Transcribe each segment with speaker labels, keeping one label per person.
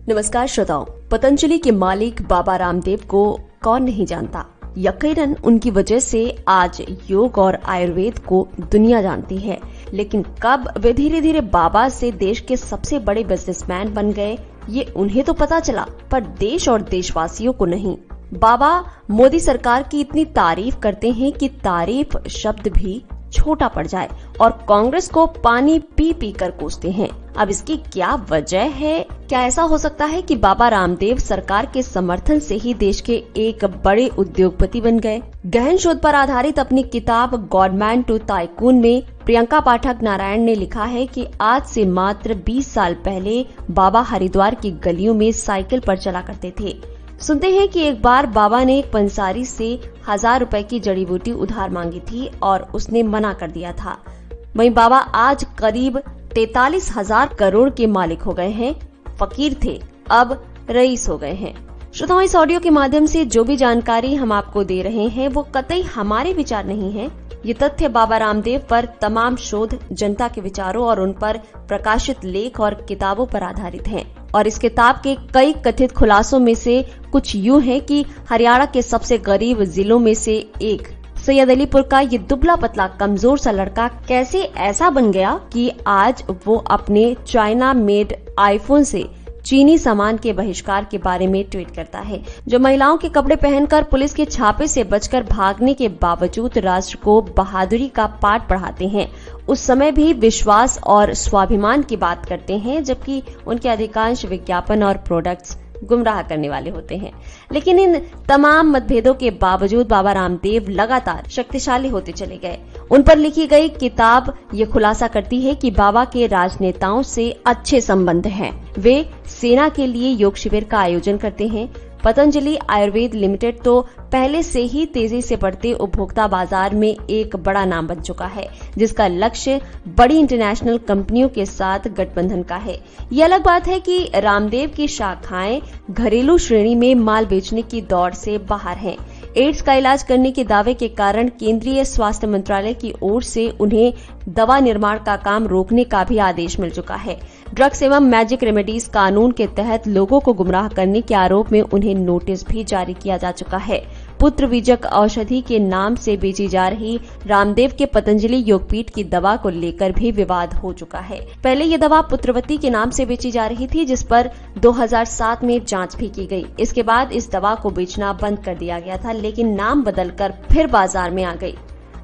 Speaker 1: नमस्कार श्रोताओं, पतंजलि के मालिक बाबा रामदेव को कौन नहीं जानता। यकीनन उनकी वजह से आज योग और आयुर्वेद को दुनिया जानती है। लेकिन कब वे धीरे धीरे बाबा से देश के सबसे बड़े बिजनेसमैन बन गए, ये उन्हें तो पता चला, पर देश और देशवासियों को नहीं। बाबा मोदी सरकार की इतनी तारीफ करते हैं कि तारीफ शब्द भी छोटा पड़ जाए और कांग्रेस को पानी पी पी कर कोसते हैं। अब इसकी क्या वजह है? क्या ऐसा हो सकता है कि बाबा रामदेव सरकार के समर्थन से ही देश के एक बड़े उद्योगपति बन गए? गहन शोध पर आधारित अपनी किताब गॉडमैन टू टाइकून में प्रियंका पाठक नारायण ने लिखा है कि आज से मात्र 20 साल पहले बाबा हरिद्वार की गलियों में साइकिल पर चला करते थे। सुनते हैं कि एक बार बाबा ने एक पंसारी से 1000 रुपए की जड़ी बूटी उधार मांगी थी और उसने मना कर दिया था। वहीं बाबा आज करीब 43,000 करोड़ के मालिक हो गए हैं। फकीर थे, अब रईस हो गए हैं। श्रोताओं, इस ऑडियो के माध्यम से जो भी जानकारी हम आपको दे रहे हैं वो कतई हमारे विचार नहीं है। ये तथ्य बाबा रामदेव पर तमाम शोध, जनता के विचारों और उन पर प्रकाशित लेख और किताबों पर आधारित हैं। और इस किताब के कई कथित खुलासों में से कुछ यूं है कि हरियाणा के सबसे गरीब जिलों में से एक सैयद अलीपुर का ये दुबला पतला कमजोर सा लड़का कैसे ऐसा बन गया कि आज वो अपने चाइना मेड आईफोन से चीनी सामान के बहिष्कार के बारे में ट्वीट करता है, जो महिलाओं के कपड़े पहनकर पुलिस के छापे से बचकर भागने के बावजूद राष्ट्र को बहादुरी का पाठ पढ़ाते हैं। उस समय भी विश्वास और स्वाभिमान की बात करते हैं, जबकि उनके अधिकांश विज्ञापन और प्रोडक्ट्स गुमराह करने वाले होते हैं। लेकिन इन तमाम मतभेदों के बावजूद बाबा रामदेव लगातार शक्तिशाली होते चले गए। उन पर लिखी गई किताब ये खुलासा करती है कि बाबा के राजनेताओं से अच्छे संबंध हैं। वे सेना के लिए योग शिविर का आयोजन करते हैं। पतंजलि आयुर्वेद लिमिटेड तो पहले से ही तेजी से बढ़ते उपभोक्ता बाजार में एक बड़ा नाम बन चुका है, जिसका लक्ष्य बड़ी इंटरनेशनल कंपनियों के साथ गठबंधन का है। ये अलग बात है कि रामदेव की शाखाएं घरेलू श्रेणी में माल बेचने की दौड़ से बाहर हैं। एड्स का इलाज करने के दावे के कारण केंद्रीय स्वास्थ्य मंत्रालय की ओर से उन्हें दवा निर्माण का काम रोकने का भी आदेश मिल चुका है। ड्रग्स एवं मैजिक रेमेडीज कानून के तहत लोगों को गुमराह करने के आरोप में उन्हें नोटिस भी जारी किया जा चुका है। पुत्र बीजक औषधि के नाम से बेची जा रही रामदेव के पतंजलि योगपीठ की दवा को लेकर भी विवाद हो चुका है। पहले ये दवा पुत्रवती के नाम से बेची जा रही थी, जिस पर 2007 में जांच भी की गई। इसके बाद इस दवा को बेचना बंद कर दिया गया था, लेकिन नाम बदलकर फिर बाजार में आ गई।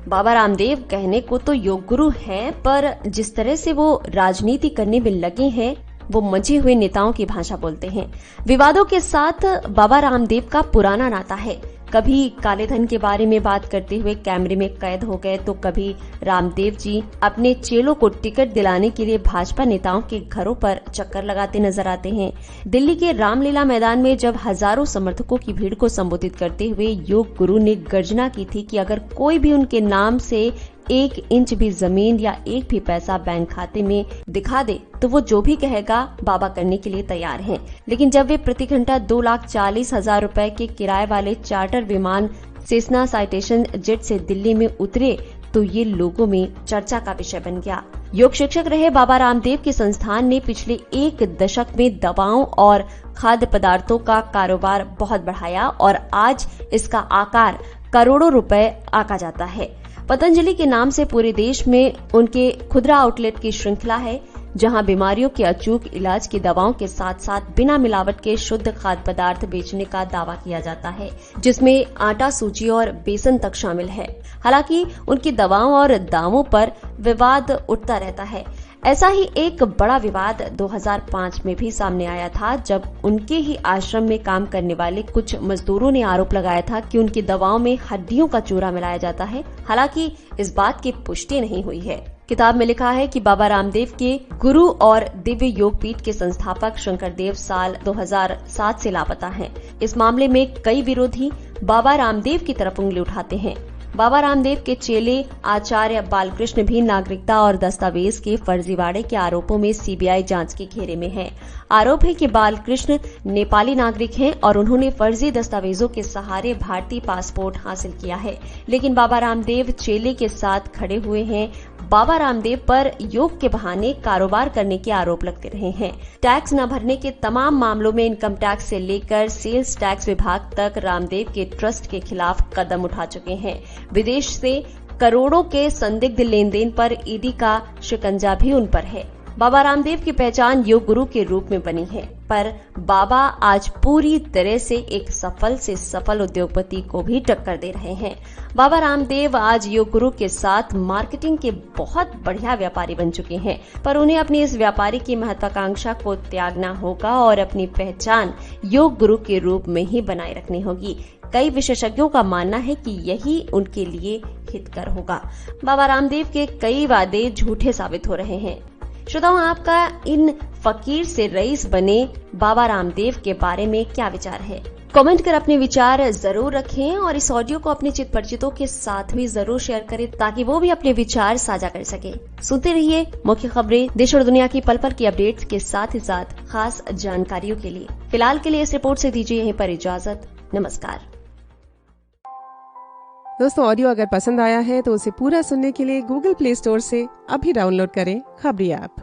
Speaker 1: बाबा रामदेव कहने को तो योग गुरु हैं, पर जिस तरह से वो राजनीति करने में लगे हैं, वो मंचे हुए नेताओं की भाषा बोलते हैं। विवादों के साथ बाबा रामदेव का पुराना नाता है। कभी काले धन के बारे में बात करते हुए कैमरे में कैद हो गए, तो कभी रामदेव जी अपने चेलों को टिकट दिलाने के लिए भाजपा नेताओं के घरों पर चक्कर लगाते नजर आते हैं। दिल्ली के रामलीला मैदान में जब हजारों समर्थकों की भीड़ को संबोधित करते हुए योग गुरु ने गर्जना की थी कि अगर कोई भी उनके नाम से 1 इंच भी जमीन या 1 भी पैसा बैंक खाते में दिखा दे तो वो जो भी कहेगा बाबा करने के लिए तैयार हैं। लेकिन जब वे प्रति घंटा 2,40,000 रुपए के किराए वाले चार्टर विमान सेसना साइटेशन जेट से दिल्ली में उतरे तो ये लोगों में चर्चा का विषय बन गया। योग शिक्षक रहे बाबा रामदेव के संस्थान ने पिछले 1 दशक में दवाओं और खाद्य पदार्थों का कारोबार बहुत बढ़ाया और आज इसका आकार करोड़ों रुपए आका जाता है। पतंजलि के नाम से पूरे देश में उनके खुदरा आउटलेट की श्रृंखला है, जहां बीमारियों के अचूक इलाज की दवाओं के साथ साथ बिना मिलावट के शुद्ध खाद्य पदार्थ बेचने का दावा किया जाता है, जिसमें आटा, सूजी और बेसन तक शामिल है। हालांकि उनकी दवाओं और दामों पर विवाद उठता रहता है। ऐसा ही एक बड़ा विवाद 2005 में भी सामने आया था, जब उनके ही आश्रम में काम करने वाले कुछ मजदूरों ने आरोप लगाया था कि उनकी दवाओं में हड्डियों का चूरा मिलाया जाता है। हालांकि इस बात की पुष्टि नहीं हुई है। किताब में लिखा है कि बाबा रामदेव के गुरु और दिव्य योग पीठ के संस्थापक शंकरदेव साल 2007 से लापता हैं। इस मामले में कई विरोधी बाबा रामदेव की तरफ उंगली उठाते हैं। बाबा रामदेव के चेले आचार्य बालकृष्ण भी नागरिकता और दस्तावेज के फर्जीवाड़े के आरोपों में सीबीआई जांच के घेरे में हैं। आरोप है कि बालकृष्ण नेपाली नागरिक हैं और उन्होंने फर्जी दस्तावेजों के सहारे भारतीय पासपोर्ट हासिल किया है। लेकिन बाबा रामदेव चेले के साथ खड़े हुए हैं बाबा रामदेव पर योग के बहाने कारोबार करने के आरोप लगते रहे हैं। टैक्स न भरने के तमाम मामलों में इनकम टैक्स से लेकर सेल्स टैक्स विभाग तक रामदेव के ट्रस्ट के खिलाफ कदम उठा चुके हैं। विदेश से करोड़ों के संदिग्ध लेन देन पर ईडी का शिकंजा भी उन पर है। बाबा रामदेव की पहचान योग गुरु के रूप में बनी है, पर बाबा आज पूरी तरह से एक सफल से सफल उद्योगपति को भी टक्कर दे रहे हैं। बाबा रामदेव आज योग गुरु के साथ मार्केटिंग के बहुत बढ़िया व्यापारी बन चुके हैं, पर उन्हें अपनी इस व्यापारी की महत्वाकांक्षा को त्यागना होगा और अपनी पहचान योग गुरु के रूप में ही बनाए रखनी होगी। कई विशेषज्ञों का मानना है कि यही उनके लिए हितकर होगा। बाबा रामदेव के कई वादे झूठे साबित हो रहे हैं। श्रोताओं, आपका इन फकीर से रईस बने बाबा रामदेव के बारे में क्या विचार है? कमेंट कर अपने विचार जरूर रखें और इस ऑडियो को अपने चित परिचितों के साथ भी जरूर शेयर करें ताकि वो भी अपने विचार साझा कर सके। सुनते रहिए मुख्य खबरें, देश और दुनिया की पल पल की अपडेट्स के साथ ही साथ खास जानकारियों के लिए। फिलहाल के लिए इस रिपोर्ट से दीजिए यहीं पर इजाजत। नमस्कार।
Speaker 2: दोस्तों, ऑडियो अगर पसंद आया है तो उसे पूरा सुनने के लिए गूगल प्ले स्टोर से अभी डाउनलोड करें खबरी ऐप।